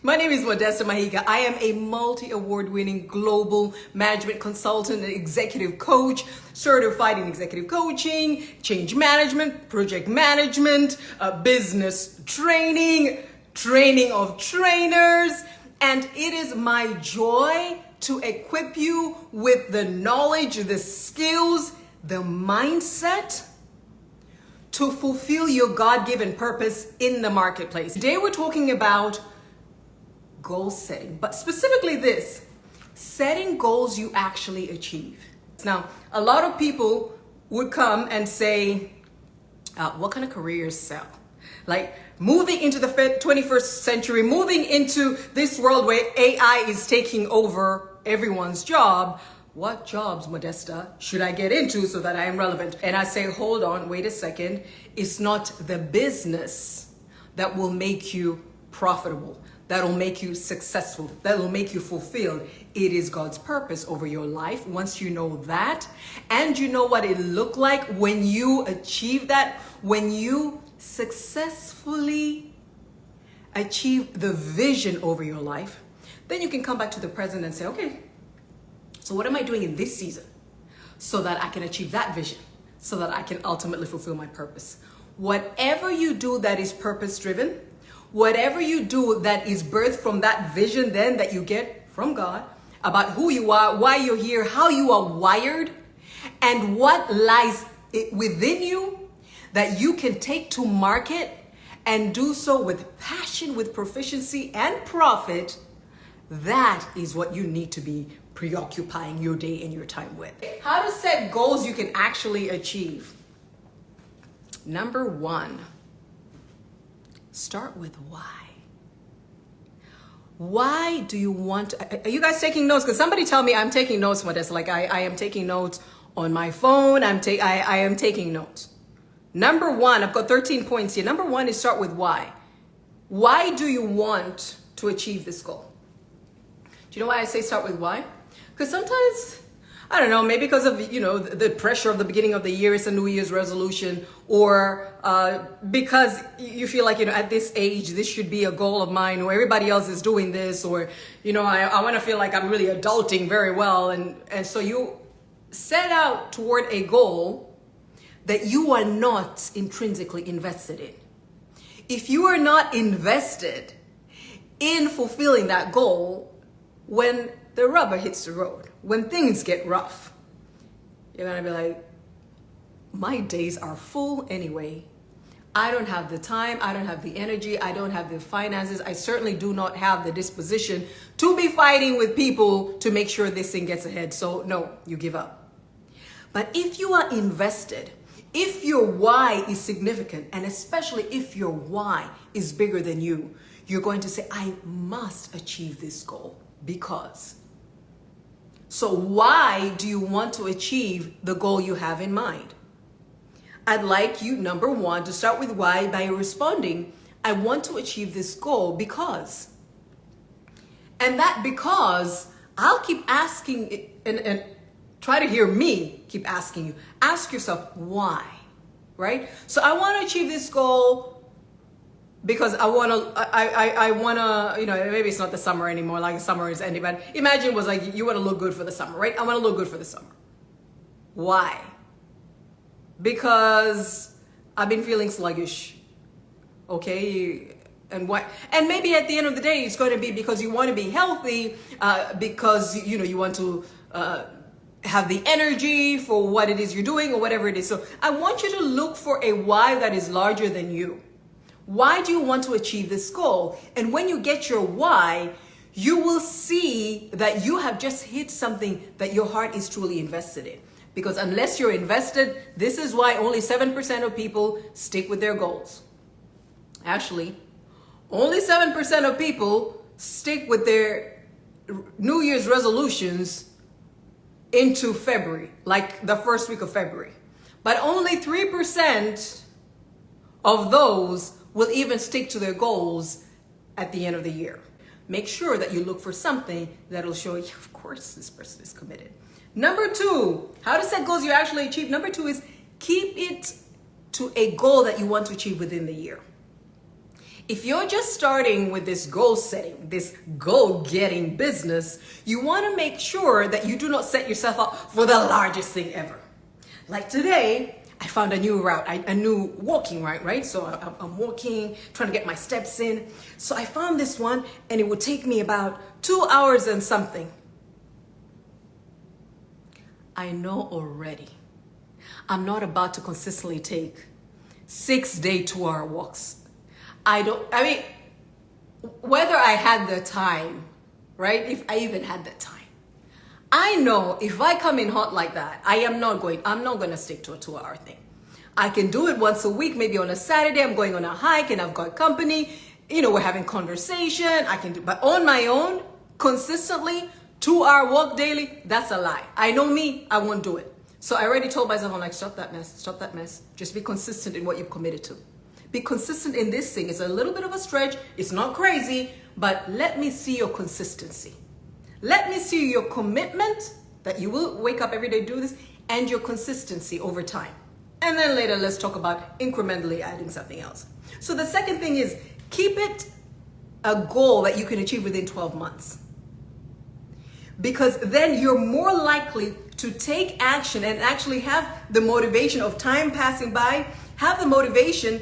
My name is Modesta Mahiga. I am a multi-award-winning global management consultant and executive coach, certified in executive coaching, change management, project management, business training, training of trainers, and it is my joy to equip you with the knowledge, the skills, the mindset to fulfill your God-given purpose in the marketplace. Today we're talking about goal setting, but specifically this, setting goals you actually achieve. Now, a lot of people would come and say, what kind of careers sell? Like moving into the 21st century, moving into this world where AI is taking over everyone's job. What jobs, Modesta, should I get into so that I am relevant? And I say, hold on, wait a second. It's not the business that will make you profitable, that will make you successful, that will make you fulfilled. It is God's purpose over your life. Once you know that, and you know what it looked like when you achieve that, when you successfully achieve the vision over your life, then you can come back to the present and say, okay, so what am I doing in this season so that I can achieve that vision, so that I can ultimately fulfill my purpose? Whatever you do that is purpose-driven, whatever you do that is birthed from that vision then that you get from God about who you are, why you're here, how you are wired, and what lies within you that you can take to market and do so with passion, with proficiency and profit, that is what you need to be preoccupying your day and your time with. How to set goals you can actually achieve. Number one, start with why. Why do you want, are you guys taking notes? Because somebody tell me I'm taking notes, Modesta. Like I am taking notes on my phone. I am taking notes. Number one, I've got 13 points here. Number one is start with why. Why do you want to achieve this goal? Do you know why I say start with why? Because sometimes, I don't know, maybe because of, the pressure of the beginning of the year, it's a New Year's resolution, or because you feel like, at this age, this should be a goal of mine, or everybody else is doing this, or, I want to feel like I'm really adulting very well. And so you set out toward a goal that you are not intrinsically invested in. If you are not invested in fulfilling that goal, when the rubber hits the road, when things get rough, you're gonna be like, my days are full anyway. I don't have the time, I don't have the energy, I don't have the finances, I certainly do not have the disposition to be fighting with people to make sure this thing gets ahead. So no, you give up. But if you are invested, if your why is significant, and especially if your why is bigger than you, you're going to say, I must achieve this goal because. So why do you want to achieve the goal you have in mind? I'd like you, number one, to start with why by responding, I want to achieve this goal because. And that because, I'll keep asking and try to hear me keep asking you. Ask yourself why, right? So I want to achieve this goal because I want to, maybe it's not the summer anymore, like the summer is ending, but imagine it was like, you want to look good for the summer, right? I want to look good for the summer. Why? Because I've been feeling sluggish, okay? And maybe at the end of the day, it's going to be because you want to be healthy, because, you want to, have the energy for what it is you're doing or whatever it is. So I want you to look for a why that is larger than you. Why do you want to achieve this goal? And when you get your why, you will see that you have just hit something that your heart is truly invested in. Because unless you're invested, this is why only 7% of people stick with their goals. Actually, only 7% of people stick with their New Year's resolutions into February, like the first week of February. But only 3% of those will even stick to their goals at the end of the year. Make sure that you look for something that will show you, of course, this person is committed. Number two, how to set goals you actually achieve. Number two is keep it to a goal that you want to achieve within the year. If you're just starting with this goal setting, this goal getting business, you want to make sure that you do not set yourself up for the largest thing ever. Like today, I found a new route, a new walking route, right? So I'm walking, trying to get my steps in. So I found this one and it would take me about 2 hours and something. I know already I'm not about to consistently take 6-day 2-hour walks. Whether I had the time, right? If I even had the time. I know if I come in hot like that, I'm not going to stick to a 2-hour thing. I can do it once a week, maybe on a Saturday, I'm going on a hike and I've got company, we're having conversation, but on my own, consistently, 2-hour walk daily, that's a lie. I know me, I won't do it. So I already told myself, I'm like, stop that mess. Just be consistent in what you've committed to. Be consistent in this thing. It's a little bit of a stretch. It's not crazy, but let me see your consistency. Let me see your commitment that you will wake up every day, do this, and your consistency over time. And then later, let's talk about incrementally adding something else. So the second thing is keep it a goal that you can achieve within 12 months. Because then you're more likely to take action and actually have the motivation of time passing by, have the motivation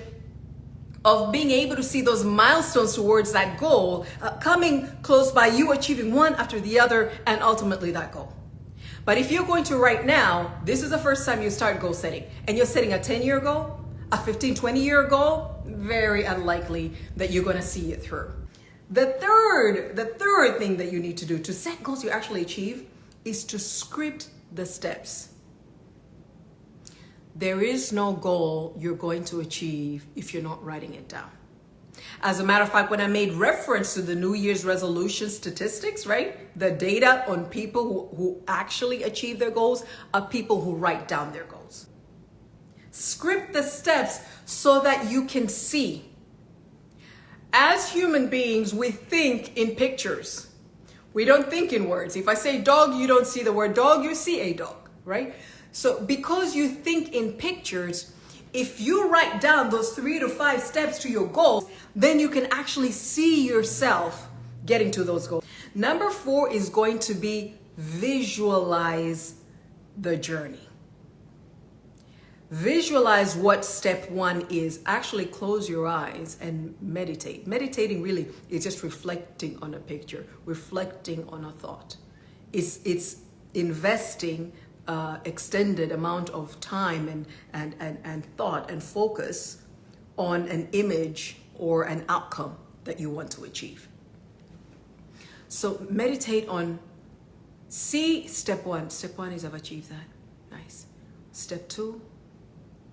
of being able to see those milestones towards that goal coming close by, you achieving one after the other, and ultimately that goal. But if you're going to right now, this is the first time you start goal setting, and you're setting a 10-year goal, a 15, 20-year goal, very unlikely that you're going to see it through. The third thing that you need to do to set goals you actually achieve is to script the steps. There is no goal you're going to achieve if you're not writing it down. As a matter of fact, when I made reference to the New Year's resolution statistics, right? The data on people who actually achieve their goals are people who write down their goals. Script the steps so that you can see. As human beings, we think in pictures. We don't think in words. If I say dog, you don't see the word dog, you see a dog, right? So because you think in pictures, if you write down those 3 to 5 steps to your goals, then you can actually see yourself getting to those goals. Number 4 is going to be visualize the journey. Visualize what step 1 is. Actually close your eyes and meditate. Meditating really is just reflecting on a picture, reflecting on a thought. It's investing extended amount of time and thought and focus on an image or an outcome that you want to achieve. So meditate on, see step 1. Step 1 is I've achieved that. Nice. Step 2,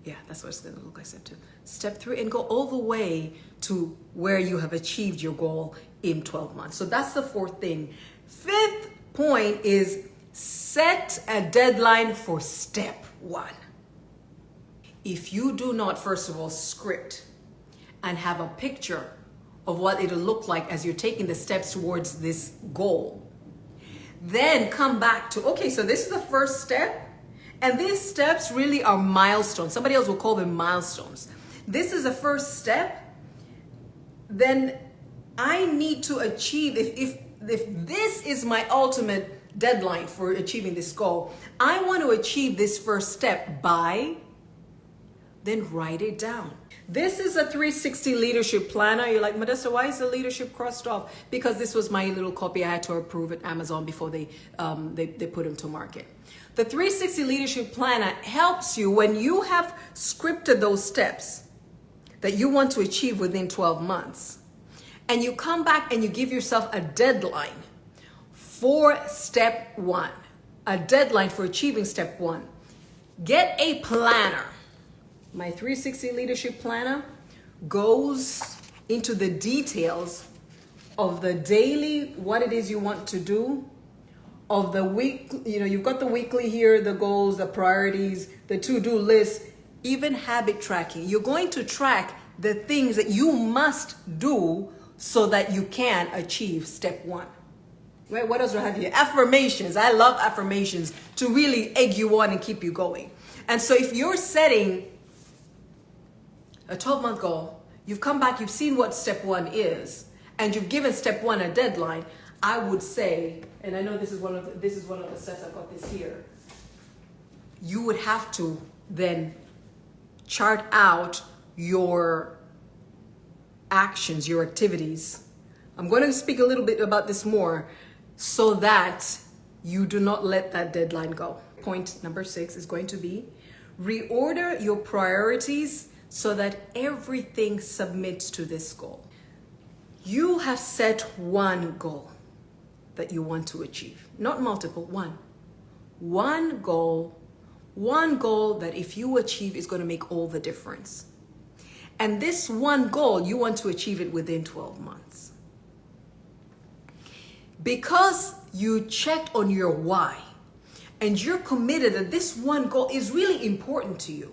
yeah, that's what it's going to look like, step 2. Step 3, and go all the way to where you have achieved your goal in 12 months. So that's the 4th thing. 5th point is set a deadline for step 1. If you do not, first of all, script and have a picture of what it'll look like as you're taking the steps towards this goal, then come back to, okay, so this is the first step. And these steps really are milestones. Somebody else will call them milestones. This is the first step. Then I need to achieve, if this is my ultimate deadline for achieving this goal, I want to achieve this first step by, then write it down. This is a 360 leadership planner. You're like, Modesta, why is the leadership crossed off? Because this was my little copy I had to approve at Amazon before they put them to market. The 360 leadership planner helps you when you have scripted those steps that you want to achieve within 12 months. And you come back and you give yourself a deadline for step 1, a deadline for achieving step 1. Get a planner. My 360 leadership planner goes into the details of the daily, what it is you want to do, of the week, you've got the weekly here, the goals, the priorities, the to-do list, even habit tracking. You're going to track the things that you must do so that you can achieve step 1. Right? What else do I have here? Affirmations. I love affirmations to really egg you on and keep you going. And so if you're setting a 12-month goal, you've come back, you've seen what step one is, and you've given step one a deadline, I would say, and I know this is one of the steps, I've got this here. You would have to then chart out your actions, your activities. I'm going to speak a little bit about this more so that you do not let that deadline go. Point number 6 is going to be reorder your priorities so that everything submits to this goal. You have set one goal that you want to achieve, not multiple, one. One goal that if you achieve is going to make all the difference. And this one goal, you want to achieve it within 12 months. Because you checked on your why and you're committed that this one goal is really important to you,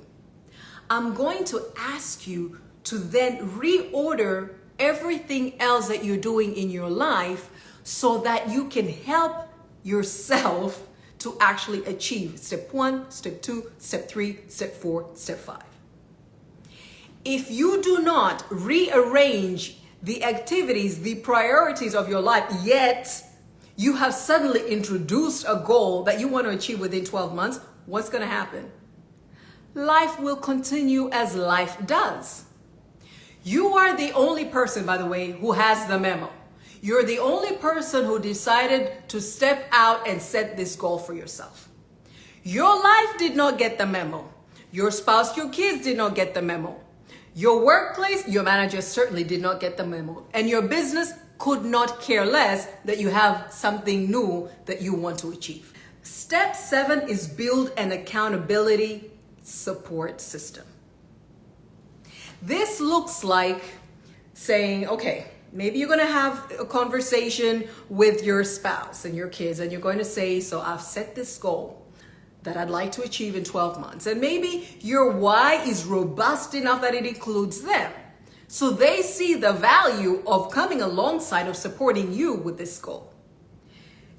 I'm going to ask you to then reorder everything else that you're doing in your life so that you can help yourself to actually achieve step 1, step 2, step 3, step 4, step 5. If you do not rearrange the activities, the priorities of your life, yet you have suddenly introduced a goal that you want to achieve within 12 months, what's going to happen? Life will continue as life does. You are the only person, by the way, who has the memo. You're the only person who decided to step out and set this goal for yourself. Your life did not get the memo. Your spouse, your kids did not get the memo. Your workplace, your manager certainly did not get the memo. And your business could not care less that you have something new that you want to achieve. Step 7 is build an accountability support system. This looks like saying, okay, maybe you're going to have a conversation with your spouse and your kids, and you're going to say, so I've set this goal that I'd like to achieve in 12 months. And maybe your why is robust enough that it includes them. So they see the value of coming alongside of supporting you with this goal.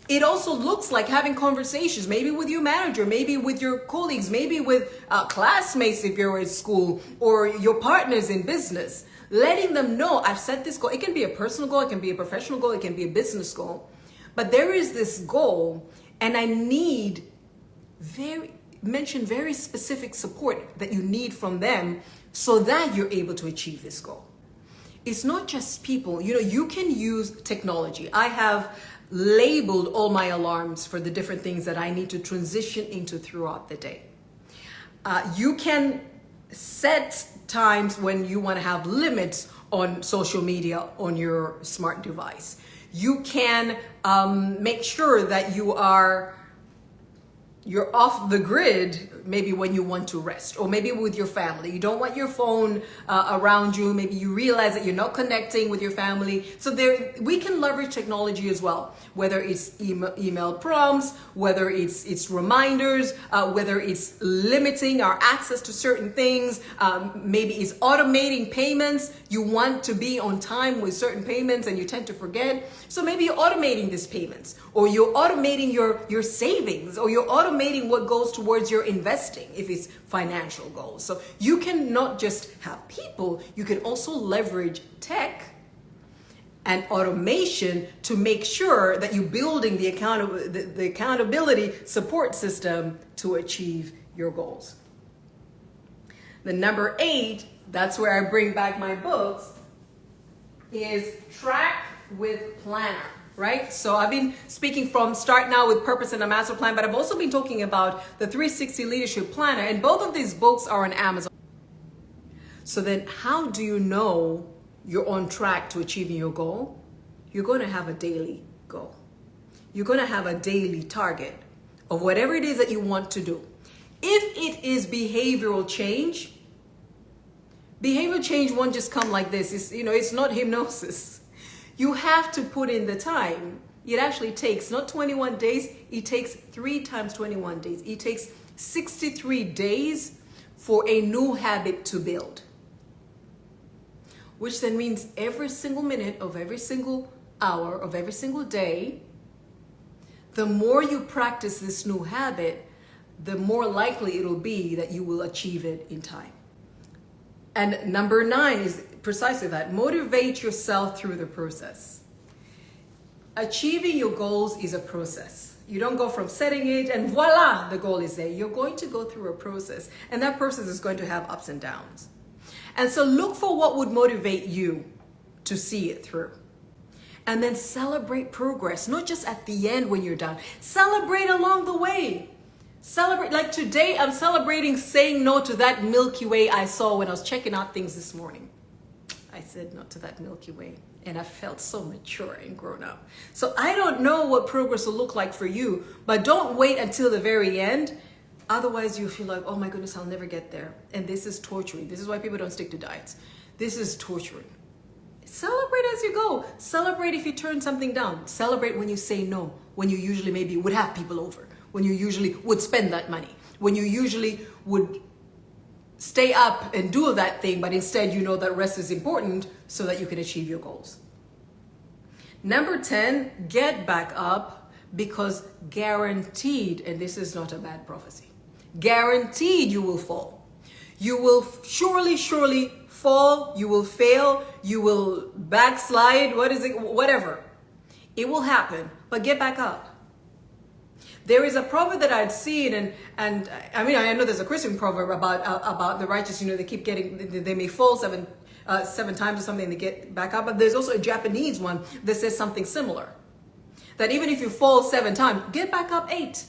It also looks like having conversations, maybe with your manager, maybe with your colleagues, maybe with classmates if you're at school, or your partners in business, letting them know I've set this goal. It can be a personal goal, it can be a professional goal, it can be a business goal. But there is this goal, and I need very specific support that you need from them so that you're able to achieve this goal. It's not just people, you can use technology. I have labeled all my alarms for the different things that I need to transition into throughout the day. You can set times when you want to have limits on social media on your smart device. You can make sure that you're off the grid maybe when you want to rest, or maybe with your family. You don't want your phone around you. Maybe you realize that you're not connecting with your family. So we can leverage technology as well, whether it's email prompts, whether it's reminders, whether it's limiting our access to certain things. Maybe it's automating payments. You want to be on time with certain payments and you tend to forget. So maybe you're automating these payments, or you're automating your savings, or you're automating what goes towards your investing if it's financial goals. So you can not just have people, you can also leverage tech and automation to make sure that you're building the accountability support system to achieve your goals. The number 8, that's where I bring back my books, is track with planner. Right? So I've been speaking from Start Now with Purpose and a Master Plan, but I've also been talking about the 360 Leadership Planner, and both of these books are on Amazon. So then how do you know you're on track to achieving your goal? You're going to have a daily goal. You're going to have a daily target of whatever it is that you want to do. If it is behavioral change won't just come like this. It's not hypnosis. You have to put in the time. It actually takes not 21 days, it takes 3 times 21 days. It takes 63 days for a new habit to build. Which then means every single minute of every single hour of every single day, the more you practice this new habit, the more likely it'll be that you will achieve it in time. And number 9 is precisely that. Motivate yourself through the process. Achieving your goals is a process. You don't go from setting it and voila, the goal is there. You're going to go through a process, and that process is going to have ups and downs. And so look for what would motivate you to see it through. And then celebrate progress, not just at the end when you're done. Celebrate along the way. Celebrate, like today, I'm celebrating saying no to that Milky Way I saw when I was checking out things this morning. I said no to that Milky Way, and I felt so mature and grown up. So I don't know what progress will look like for you, but don't wait until the very end. Otherwise, you feel like, oh my goodness, I'll never get there. And this is torturing. This is why people don't stick to diets. This is torturing. Celebrate as you go. Celebrate if you turn something down. Celebrate when you say no, when you usually maybe would have people over, when you usually would spend that money, when you usually would stay up and do that thing, but instead you know that rest is important so that you can achieve your goals. Number 10, get back up, because guaranteed, and this is not a bad prophecy, guaranteed you will fall. You will surely fall, you will fail, you will backslide, whatever. It will happen, but get back up. There is a proverb that I'd seen, and I mean, I know there's a Christian proverb about the righteous, they keep getting, they may fall seven times or something, they get back up, but there's also a Japanese one that says something similar. That even if you fall 7 times, get back up 8.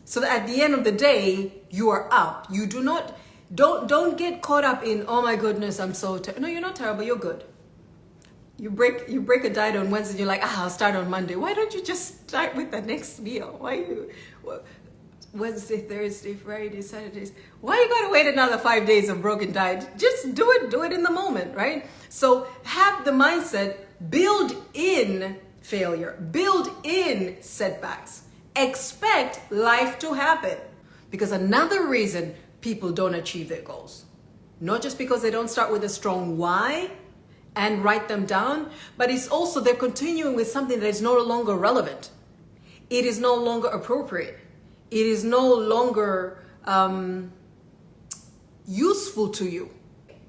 So that at the end of the day, you are up. You don't get caught up in, oh my goodness, I'm so terrible. No, you're not terrible, you're good. You break a diet on Wednesday, you're like, I'll start on Monday. Why don't you just start with the next meal? Wednesday, Thursday, Friday, Saturdays. Why you gotta wait another 5 days of broken diet? Just do it in the moment, right? So have the mindset, build in failure, build in setbacks, expect life to happen. Because another reason people don't achieve their goals, not just because they don't start with a strong why and write them down, but it's also they're continuing with something that is no longer relevant. It is no longer appropriate. It is no longer useful to you.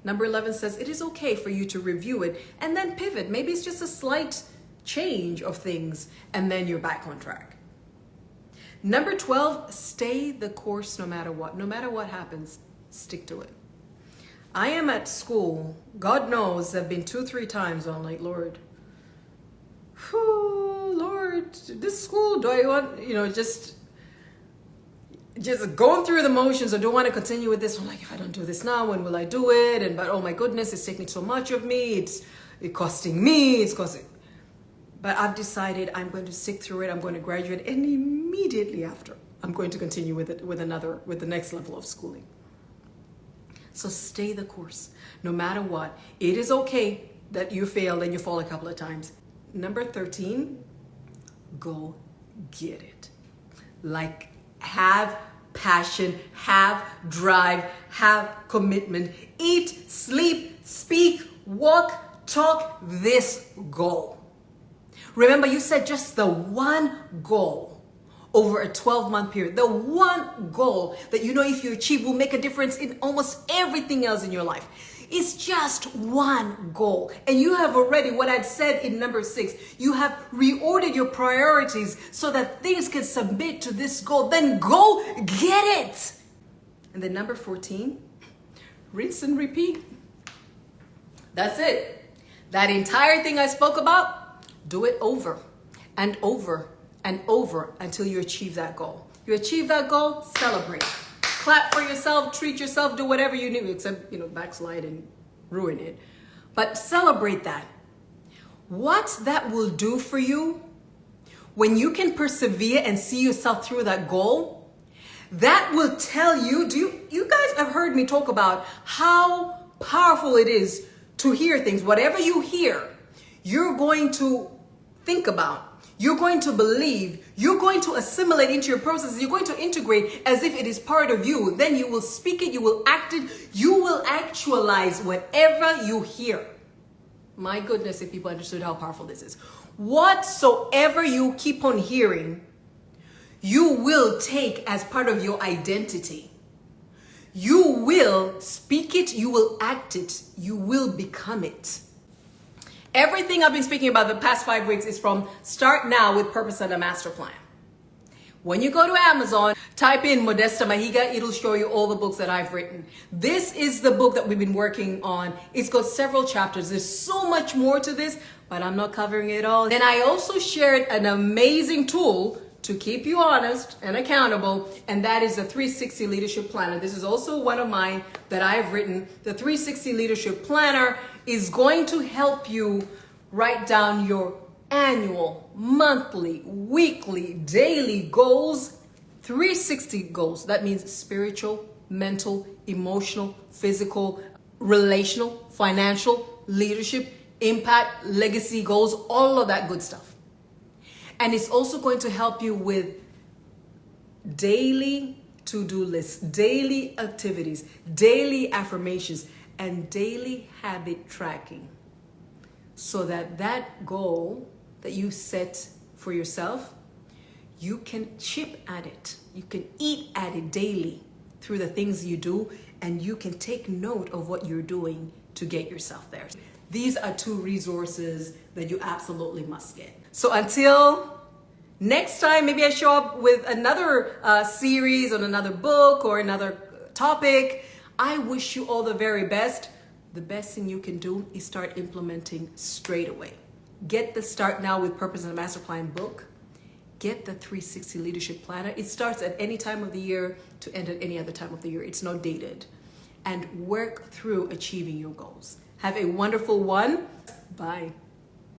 Number 11 says it is okay for you to review it and then pivot. Maybe it's just a slight change of things, and then you're back on track. Number 12, stay the course no matter what. No matter what happens, stick to it. I am at school. God knows I've been 2-3 times where I'm like, Lord, this school, do I want, just going through the motions, or do I want to continue with this? I'm like, if I don't do this now, when will I do it? But oh my goodness, it's taking so much of me. It's costing me. But I've decided I'm going to stick through it. I'm going to graduate, and immediately after, I'm going to continue with the next level of schooling. So stay the course, no matter what. It is okay that you fail and you fall a couple of times. Number 13, go get it. Like, have passion, have drive, have commitment. Eat, sleep, speak, walk, talk this goal. Remember, you said just the one goal over a 12-month period. The one goal that if you achieve will make a difference in almost everything else in your life. It's just one goal. And you have already, what I'd said in number 6, you have reordered your priorities so that things can submit to this goal. Then go get it. And then number 14, rinse and repeat. That's it. That entire thing I spoke about, do it over and over and over until you achieve that goal. You achieve that goal, celebrate. Clap for yourself, treat yourself, do whatever you need, except, backslide and ruin it. But celebrate that. What that will do for you, when you can persevere and see yourself through that goal, that will tell you, you guys have heard me talk about how powerful it is to hear things. Whatever you hear, you're going to think about, you're going to believe, you're going to assimilate into your processes, you're going to integrate as if it is part of you. Then you will speak it, you will act it, you will actualize whatever you hear. My goodness, if people understood how powerful this is. Whatsoever you keep on hearing, you will take as part of your identity. You will speak it, you will act it, you will become it. Everything I've been speaking about the past 5 weeks is from Start Now with Purpose and a Master Plan. When you go to Amazon, type in Modesta Mahiga, it'll show you all the books that I've written. This is the book that we've been working on. It's got several chapters. There's so much more to this, but I'm not covering it all. Then I also shared an amazing tool to keep you honest and accountable, and that is the 360 Leadership Planner. This is also one of mine that I've written. The 360 Leadership Planner is going to help you write down your annual, monthly, weekly, daily goals, 360 goals. That means spiritual, mental, emotional, physical, relational, financial, leadership, impact, legacy goals, all of that good stuff. And it's also going to help you with daily to-do lists, daily activities, daily affirmations, and daily habit tracking, so that that goal that you set for yourself, you can chip at it. You can eat at it daily through the things you do, and you can take note of what you're doing to get yourself there. These are 2 resources that you absolutely must get. So until next time, maybe I show up with another series on another book or another topic. I wish you all the very best. The best thing you can do is start implementing straight away. Get the Start Now with Purpose and a Master Plan book. Get the 360 Leadership Planner. It starts at any time of the year to end at any other time of the year. It's not dated. And work through achieving your goals. Have a wonderful one. Bye.